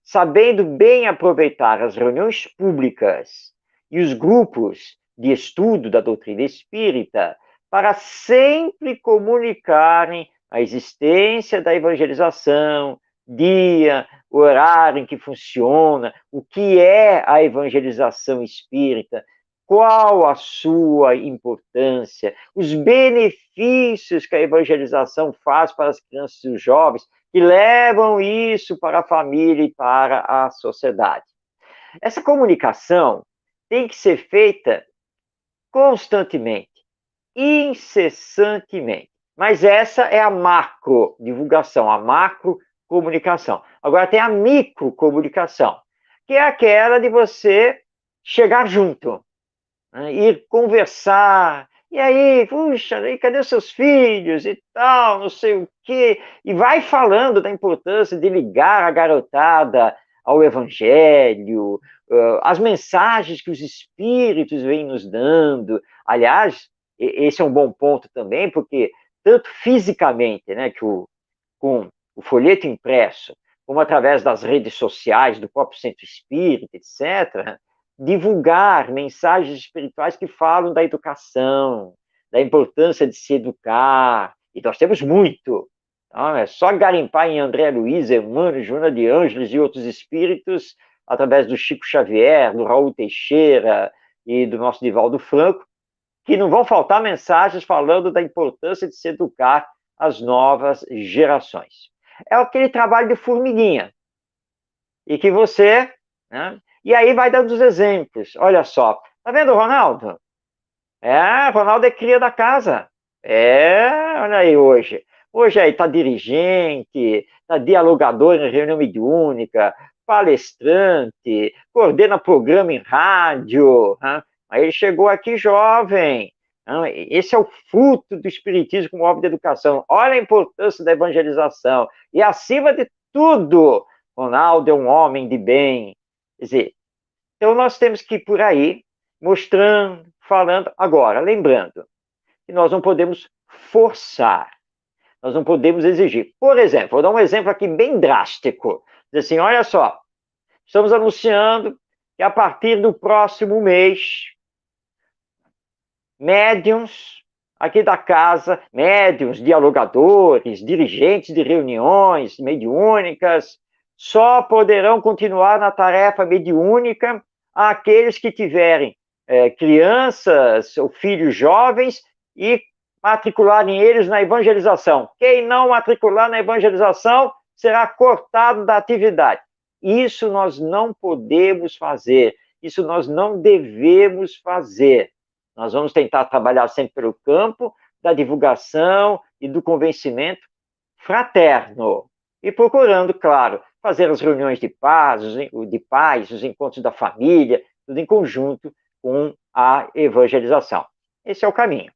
S1: sabendo bem aproveitar as reuniões públicas e os grupos de estudo da doutrina espírita para sempre comunicarem a existência da evangelização, dia, horário em que funciona, o que é a evangelização espírita, qual a sua importância, os benefícios que a evangelização faz para as crianças e os jovens, que levam isso para a família e para a sociedade. Essa comunicação tem que ser feita constantemente, incessantemente. Mas essa é a macro divulgação, a macro comunicação. Agora tem a micro comunicação, que é aquela de você chegar junto, né, ir conversar. E aí, puxa, e cadê seus filhos e tal, não sei o quê. E vai falando da importância de ligar a garotada ao Evangelho, as mensagens que os Espíritos vêm nos dando. Aliás, esse é um bom ponto também, porque tanto fisicamente, né, com o folheto impresso, como através das redes sociais, do próprio Centro Espírita, etc., divulgar mensagens espirituais que falam da educação, da importância de se educar, e nós temos muito. Não, é só garimpar em André Luiz, Emmanuel, Joana de Ângeles e outros espíritos, através do Chico Xavier, do Raul Teixeira e do nosso Divaldo Franco, que não vão faltar mensagens falando da importância de se educar as novas gerações. É aquele trabalho de formiguinha, e que você... Né, e aí vai dando os exemplos. Olha só, tá vendo o Ronaldo? Ronaldo é cria da casa. Olha aí hoje. Hoje aí tá dirigente, tá dialogador em reunião mediúnica, palestrante, coordena programa em rádio. Né? Aí ele chegou aqui jovem. Esse é o fruto do Espiritismo como obra de educação. Olha a importância da evangelização. E acima de tudo, Ronaldo é um homem de bem. Quer dizer, então nós temos que ir por aí, mostrando, falando. Agora, lembrando que nós não podemos forçar, nós não podemos exigir. Por exemplo, vou dar um exemplo aqui bem drástico. Diz assim, olha só, estamos anunciando que a partir do próximo mês, médiuns aqui da casa, médiuns, dialogadores, dirigentes de reuniões mediúnicas, só poderão continuar na tarefa mediúnica aqueles que tiverem crianças ou filhos jovens e matricularem eles na evangelização. Quem não matricular na evangelização será cortado da atividade. Isso nós não podemos fazer, isso nós não devemos fazer. Nós vamos tentar trabalhar sempre pelo campo da divulgação e do convencimento fraterno. E procurando, claro, fazer as reuniões de paz, os encontros da família, tudo em conjunto com a evangelização. Esse é o caminho.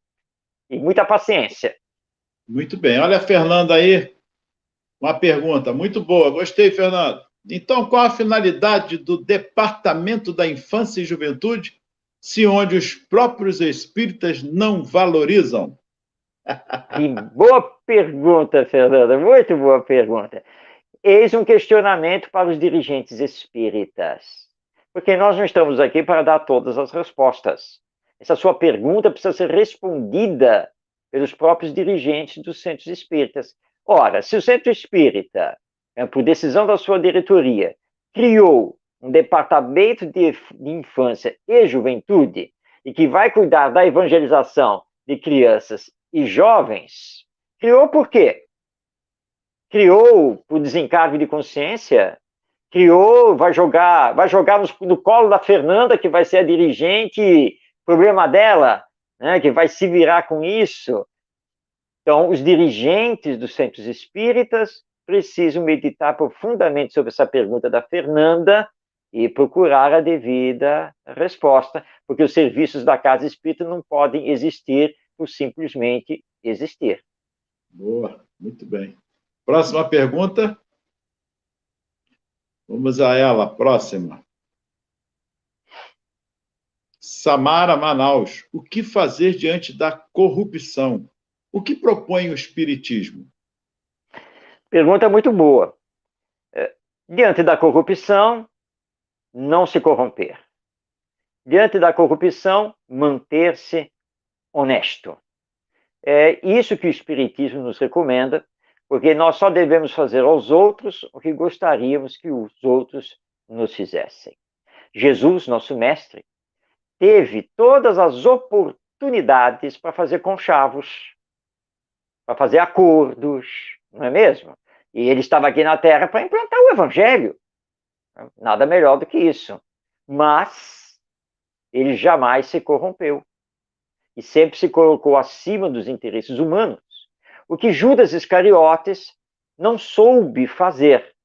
S1: E muita paciência.
S2: Muito bem. Olha a Fernanda aí, uma pergunta muito boa. Gostei, Fernando. Então, qual a finalidade do Departamento da Infância e Juventude, se onde os próprios espíritas não valorizam?
S1: Que boa pergunta, Fernanda. Muito boa pergunta. Eis um questionamento para os dirigentes espíritas. Porque nós não estamos aqui para dar todas as respostas. Essa sua pergunta precisa ser respondida pelos próprios dirigentes dos centros espíritas. Ora, se o centro espírita, por decisão da sua diretoria, criou um departamento de infância e juventude e que vai cuidar da evangelização de crianças e jovens, criou por quê? Criou por desencargo de consciência? Criou, vai jogar no colo da Fernanda, que vai ser a dirigente, problema dela, né, que vai se virar com isso. Então, os dirigentes dos centros espíritas precisam meditar profundamente sobre essa pergunta da Fernanda e procurar a devida resposta, porque os serviços da casa espírita não podem existir por simplesmente existir.
S2: Boa, muito bem. Próxima pergunta. Vamos a ela, próxima. Samara Manaus, o que fazer diante da corrupção? O que propõe o Espiritismo?
S1: Pergunta muito boa. Diante da corrupção, não se corromper. Diante da corrupção, manter-se honesto. É isso que o Espiritismo nos recomenda, porque nós só devemos fazer aos outros o que gostaríamos que os outros nos fizessem. Jesus, nosso mestre, teve todas as oportunidades para fazer conchavos, para fazer acordos, não é mesmo? E ele estava aqui na Terra para implantar o Evangelho. Nada melhor do que isso. Mas ele jamais se corrompeu. E sempre se colocou acima dos interesses humanos. O que Judas Iscariotes não soube fazer.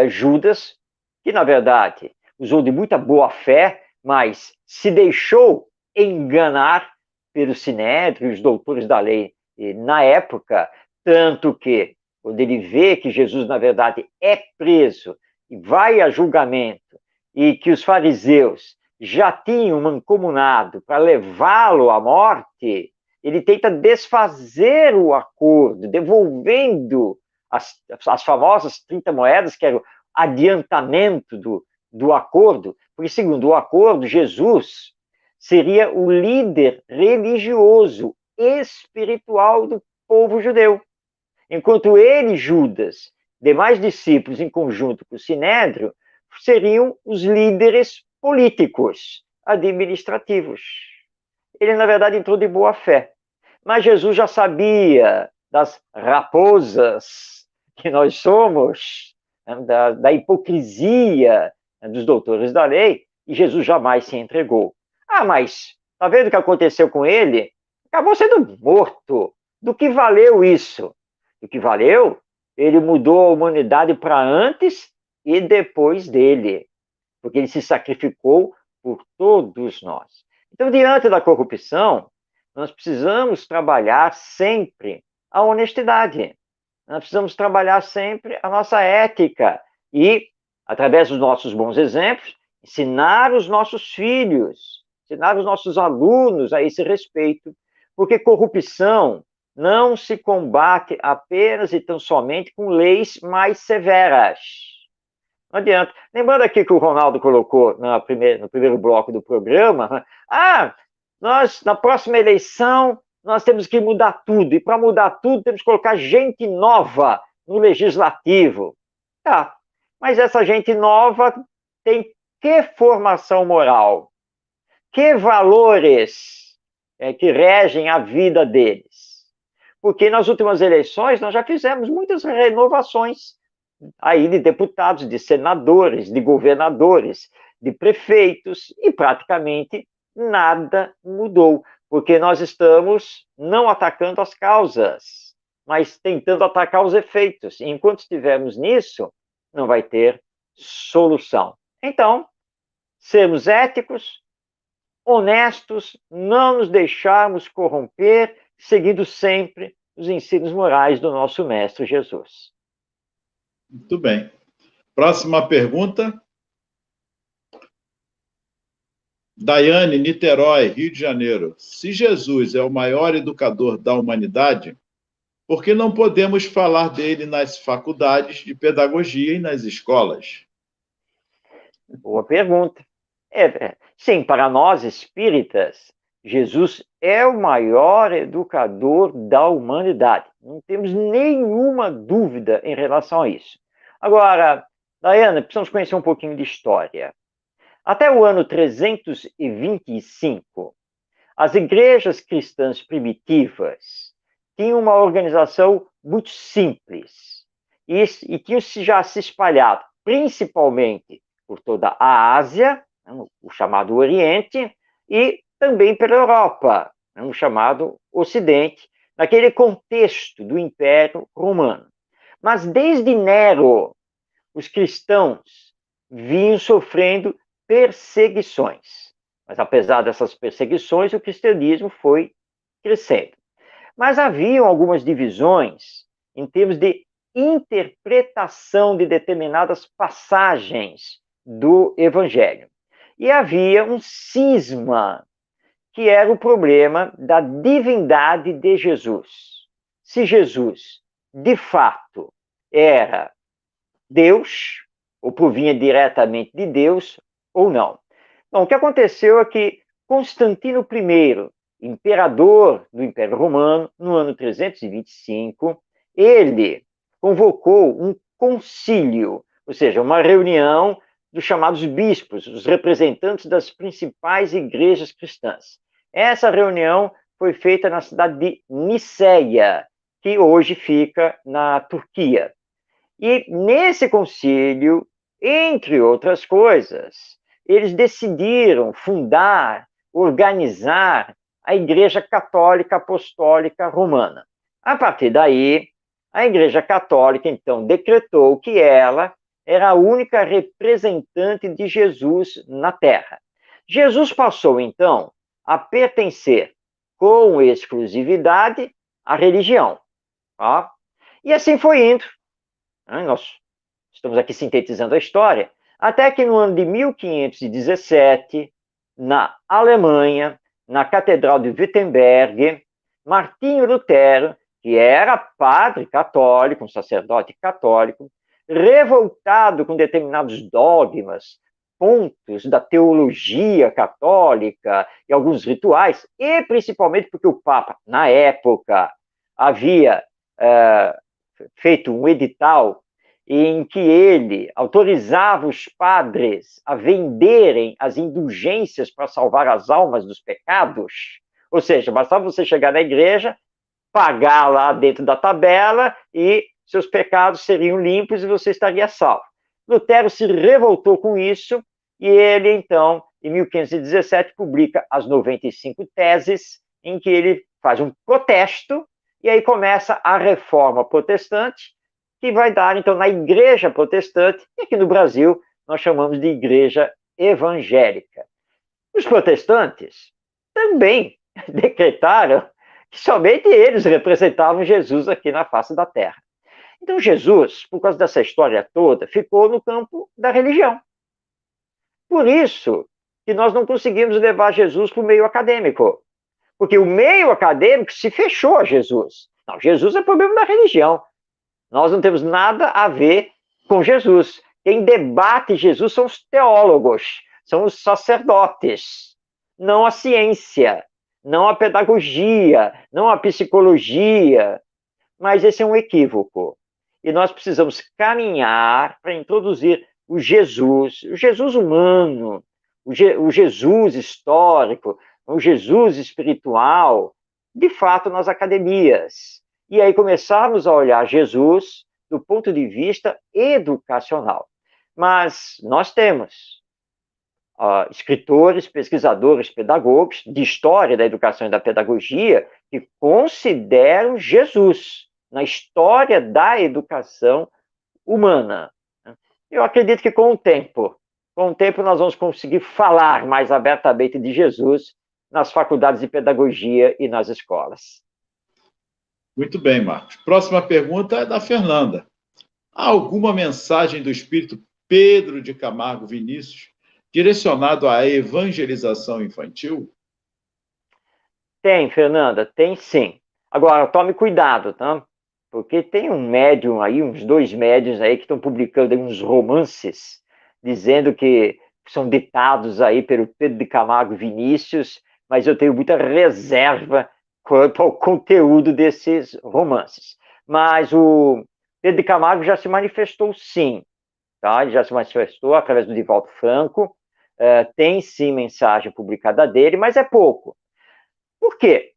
S1: Judas, que na verdade usou de muita boa fé, mas se deixou enganar pelos sinédrios, doutores da lei na época, tanto que, quando ele vê que Jesus, na verdade, é preso e vai a julgamento, e que os fariseus já tinham mancomunado para levá-lo à morte, ele tenta desfazer o acordo, devolvendo as famosas 30 moedas, que era o adiantamento do acordo, porque, segundo o acordo, Jesus seria o líder religioso, espiritual do povo judeu. Enquanto ele, Judas, demais discípulos, em conjunto com o Sinédrio, seriam os líderes políticos, administrativos. Ele, na verdade, entrou de boa fé. Mas Jesus já sabia das raposas que nós somos, da hipocrisia dos doutores da lei, e Jesus jamais se entregou. Ah, mas está vendo o que aconteceu com ele? Acabou sendo morto. Do que valeu isso? Do que valeu? Ele mudou a humanidade para antes e depois dele, porque ele se sacrificou por todos nós. Então, diante da corrupção, nós precisamos trabalhar sempre a honestidade. Nós precisamos trabalhar sempre a nossa ética e, através dos nossos bons exemplos, ensinar os nossos filhos, ensinar os nossos alunos a esse respeito, porque corrupção não se combate apenas e tão somente com leis mais severas. Não adianta. Lembrando aqui que o Ronaldo colocou no primeiro bloco do programa, nós, na próxima eleição, nós temos que mudar tudo, e para mudar tudo temos que colocar gente nova no legislativo. Tá, mas essa gente nova tem que formação moral? Que valores que regem a vida deles? Porque nas últimas eleições nós já fizemos muitas renovações aí de deputados, de senadores, de governadores, de prefeitos, e praticamente nada mudou, porque nós estamos não atacando as causas, mas tentando atacar os efeitos. E enquanto estivermos nisso, não vai ter solução. Então, sermos éticos, honestos, não nos deixarmos corromper, seguindo sempre os ensinos morais do nosso Mestre Jesus.
S2: Muito bem. Próxima pergunta. Daiane, Niterói, Rio de Janeiro. Se Jesus é o maior educador da humanidade, por que não podemos falar dele nas faculdades de pedagogia e nas escolas?
S1: Boa pergunta. Sim, para nós espíritas, Jesus é o maior educador da humanidade. Não temos nenhuma dúvida em relação a isso. Agora, Daiana, precisamos conhecer um pouquinho de história. Até o ano 325, as igrejas cristãs primitivas tinham uma organização muito simples e tinham já se espalhado, principalmente por toda a Ásia, o chamado Oriente, e também pela Europa, o chamado Ocidente, naquele contexto do Império Romano. Mas desde Nero, os cristãos vinham sofrendo perseguições. Mas apesar dessas perseguições, o cristianismo foi crescendo. Mas haviam algumas divisões em termos de interpretação de determinadas passagens do Evangelho. E havia um cisma, que era o problema da divindade de Jesus. Se Jesus, de fato, era Deus, ou provinha diretamente de Deus, ou não. Bom, o que aconteceu é que Constantino I, imperador do Império Romano, no ano 325, ele convocou um concílio, ou seja, uma reunião dos chamados bispos, os representantes das principais igrejas cristãs. Essa reunião foi feita na cidade de Niceia, que hoje fica na Turquia. E nesse concílio, entre outras coisas, eles decidiram fundar, organizar a Igreja Católica Apostólica Romana. A partir daí, a Igreja Católica, então, decretou que ela era a única representante de Jesus na Terra. Jesus passou, então, a pertencer com exclusividade à religião. Tá? E assim foi indo. Nós estamos aqui sintetizando a história, até que no ano de 1517, na Alemanha, na Catedral de Wittenberg, Martinho Lutero, que era padre católico, um sacerdote católico, revoltado com determinados dogmas, pontos da teologia católica e alguns rituais, e principalmente porque o Papa, na época, havia feito um edital em que ele autorizava os padres a venderem as indulgências para salvar as almas dos pecados. Ou seja, bastava você chegar na igreja, pagar lá dentro da tabela e seus pecados seriam limpos e você estaria salvo. Lutero se revoltou com isso e ele, então, em 1517, publica as 95 teses, em que ele faz um protesto e aí começa a reforma protestante, que vai dar, então, na igreja protestante, e aqui no Brasil nós chamamos de igreja evangélica. Os protestantes também decretaram que somente eles representavam Jesus aqui na face da terra. Então Jesus, por causa dessa história toda, ficou no campo da religião. Por isso que nós não conseguimos levar Jesus para o meio acadêmico, porque o meio acadêmico se fechou a Jesus. Não, Jesus é problema da religião. Nós não temos nada a ver com Jesus. Quem debate Jesus são os teólogos, são os sacerdotes, não a ciência, não a pedagogia, não a psicologia. Mas esse é um equívoco. E nós precisamos caminhar para introduzir o Jesus humano, o Jesus histórico, o Jesus espiritual, de fato, nas academias. E aí começarmos a olhar Jesus do ponto de vista educacional. Mas nós temos escritores, pesquisadores, pedagogos de história da educação e da pedagogia que consideram Jesus na história da educação humana. Eu acredito que com o tempo nós vamos conseguir falar mais abertamente de Jesus nas faculdades de pedagogia e nas escolas.
S2: Muito bem, Marcos. Próxima pergunta é da Fernanda. Há alguma mensagem do Espírito Pedro de Camargo Vinícius direcionado à evangelização infantil?
S1: Tem, Fernanda, tem sim. Agora, tome cuidado, tá? Porque tem um médium aí, uns 2 médiuns aí que estão publicando aí uns romances, dizendo que são ditados aí pelo Pedro de Camargo Vinícius, mas eu tenho muita reserva quanto ao conteúdo desses romances. Mas o Pedro de Camargo já se manifestou sim, tá? Ele já se manifestou através do Divaldo Franco, tem sim mensagem publicada dele, mas é pouco. Por quê?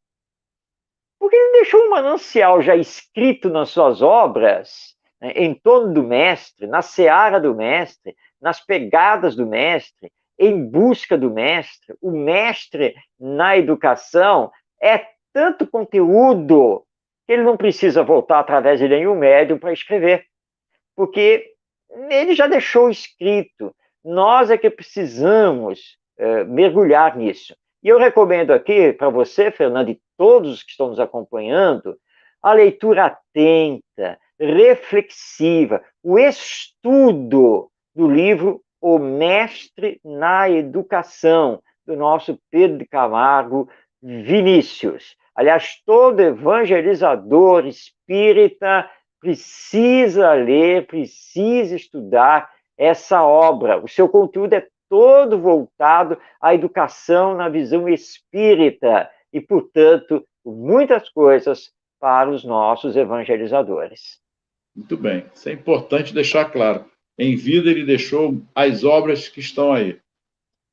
S1: Porque ele deixou um manancial já escrito nas suas obras, né, em torno do mestre, na seara do mestre, nas pegadas do mestre, em busca do mestre. O mestre na educação é tanto conteúdo que ele não precisa voltar através de nenhum médium para escrever, porque ele já deixou escrito. Nós é que precisamos mergulhar nisso. E eu recomendo aqui para você, Fernando, e todos os que estão nos acompanhando, a leitura atenta, reflexiva, o estudo do livro O Mestre na Educação, do nosso Pedro de Camargo Vinícius. Aliás, todo evangelizador espírita precisa ler, precisa estudar essa obra. O seu conteúdo é todo voltado à educação na visão espírita e, portanto, muitas coisas para os nossos evangelizadores.
S2: Muito bem. Isso é importante deixar claro. Em vida, ele deixou as obras que estão aí.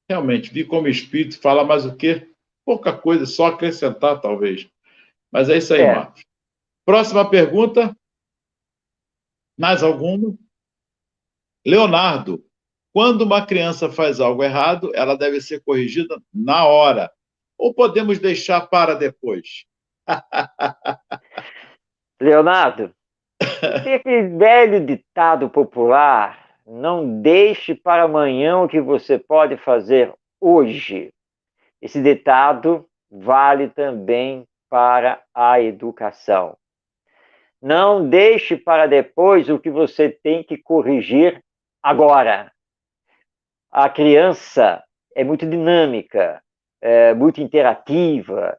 S2: Realmente, vi como espírito, fala mais o quê? Pouca coisa, só acrescentar, talvez. Mas é isso aí, Marcos. Próxima pergunta. Mais alguma? Leonardo. Quando uma criança faz algo errado, ela deve ser corrigida na hora. Ou podemos deixar para depois?
S1: Leonardo, tem aquele velho ditado popular: não deixe para amanhã o que você pode fazer hoje. Esse ditado vale também para a educação. Não deixe para depois o que você tem que corrigir agora. A criança é muito dinâmica, é muito interativa,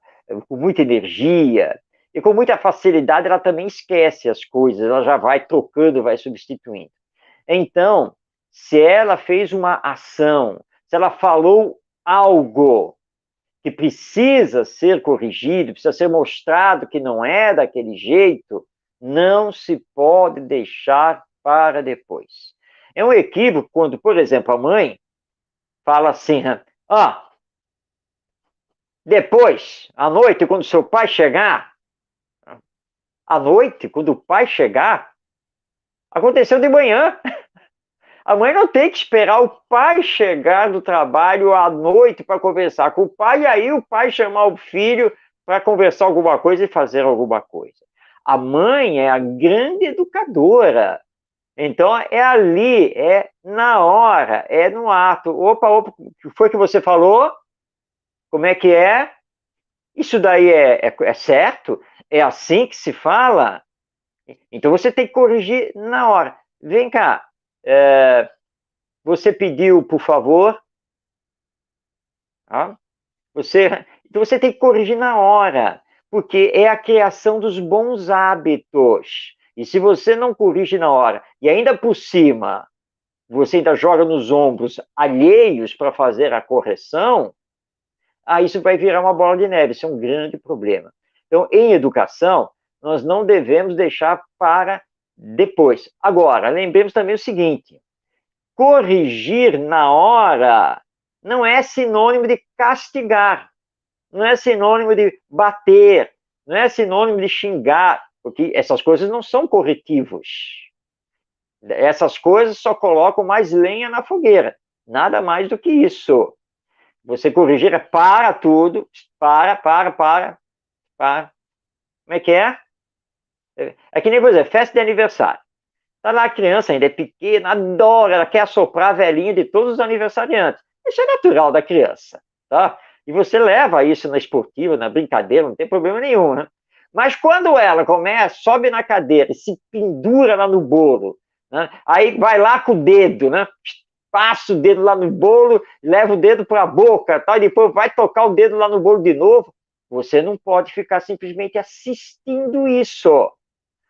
S1: com muita energia, e com muita facilidade ela também esquece as coisas, ela já vai trocando, vai substituindo. Então, se ela fez uma ação, se ela falou algo que precisa ser corrigido, precisa ser mostrado que não é daquele jeito, não se pode deixar para depois. É um equívoco quando, por exemplo, a mãe fala assim, ah, depois, à noite, quando seu pai chegar, à noite, quando o pai chegar, aconteceu de manhã. A mãe não tem que esperar o pai chegar do trabalho à noite para conversar com o pai, e aí o pai chamar o filho para conversar alguma coisa e fazer alguma coisa. A mãe é a grande educadora. Então, é ali, é na hora, é no ato. Opa, opa, o que foi que você falou? Como é que é? Isso daí é certo? É assim que se fala? Então, você tem que corrigir na hora. Vem cá, você pediu, por favor, tá? Então você tem que corrigir na hora, porque é a criação dos bons hábitos. E se você não corrige na hora, e ainda por cima, você ainda joga nos ombros alheios para fazer a correção, aí isso vai virar uma bola de neve, isso é um grande problema. Então, em educação, nós não devemos deixar para depois. Agora, lembremos também o seguinte: corrigir na hora não é sinônimo de castigar, não é sinônimo de bater, não é sinônimo de xingar, porque essas coisas não são corretivos. Essas coisas só colocam mais lenha na fogueira, nada mais do que isso. Você corrigir é para tudo, para. Como é que é? É que nem, por exemplo, festa de aniversário. Tá lá a criança, ainda é pequena, adora, ela quer assoprar a velhinha de todos os aniversariantes. Isso é natural da criança, tá? E você leva isso na esportiva, na brincadeira, não tem problema nenhum, né? Mas quando ela começa, sobe na cadeira e se pendura lá no bolo, né? Aí vai lá com o dedo, né? Passa o dedo lá no bolo, leva o dedo para a boca, tá? E depois vai tocar o dedo lá no bolo de novo. Você não pode ficar simplesmente assistindo isso.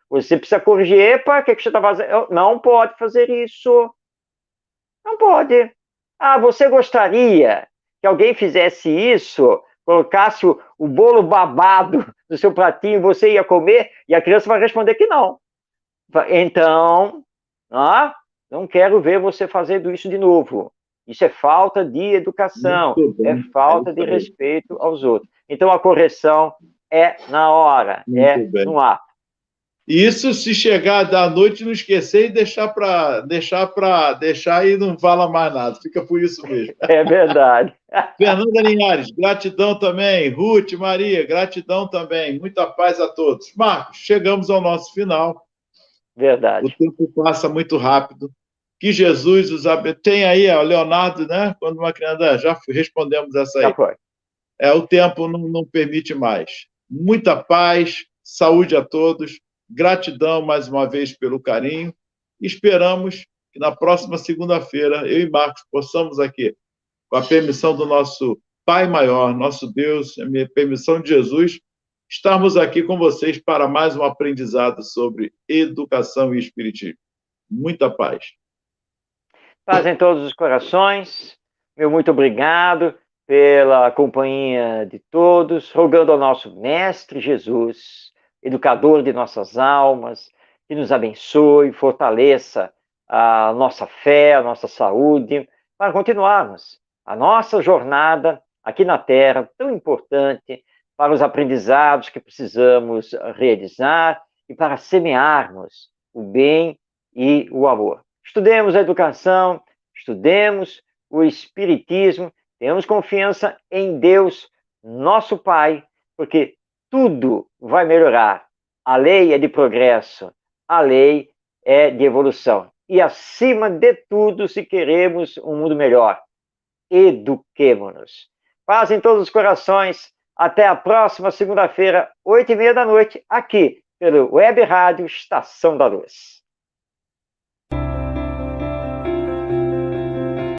S1: Você precisa corrigir. Epa, o que você está fazendo? Não pode fazer isso. Não pode. Ah, você gostaria que alguém fizesse isso, colocasse o bolo babado no seu pratinho e você ia comer? E a criança vai responder que não. Então, não quero ver você fazendo isso de novo. Isso é falta de educação, é falta de respeito aos outros. Então, a correção é na hora, é no ato.
S2: Isso se chegar da noite não esquecer e deixar e não fala mais nada. Fica por isso mesmo.
S1: É verdade.
S2: Fernanda Linhares, gratidão também. Ruth, Maria, gratidão também. Muita paz a todos. Marcos, chegamos ao nosso final.
S1: Verdade.
S2: O tempo passa muito rápido. Que Jesus os abençoe. Tem aí, ó, Leonardo, né? Quando uma criança. Já respondemos essa aí.
S1: Já foi.
S2: O tempo não permite mais. Muita paz, saúde a todos. Gratidão mais uma vez pelo carinho. Esperamos que na próxima segunda-feira eu e Marcos possamos aqui, com a permissão do nosso Pai Maior, nosso Deus, a permissão de Jesus, estarmos aqui com vocês para mais um aprendizado sobre educação e espiritismo. Muita paz.
S1: Paz em todos os corações. Meu muito obrigado pela companhia de todos, rogando ao nosso Mestre Jesus, educador de nossas almas, que nos abençoe, fortaleça a nossa fé, a nossa saúde, para continuarmos a nossa jornada aqui na Terra, tão importante para os aprendizados que precisamos realizar e para semearmos o bem e o amor. Estudemos a educação, estudemos o Espiritismo, tenhamos confiança em Deus, nosso Pai, porque tudo vai melhorar. A lei é de progresso, a lei é de evolução. E, acima de tudo, se queremos um mundo melhor, eduquemo-nos. Paz em todos os corações. Até a próxima segunda-feira, 8h30 da noite, aqui pelo Web Rádio Estação da Luz.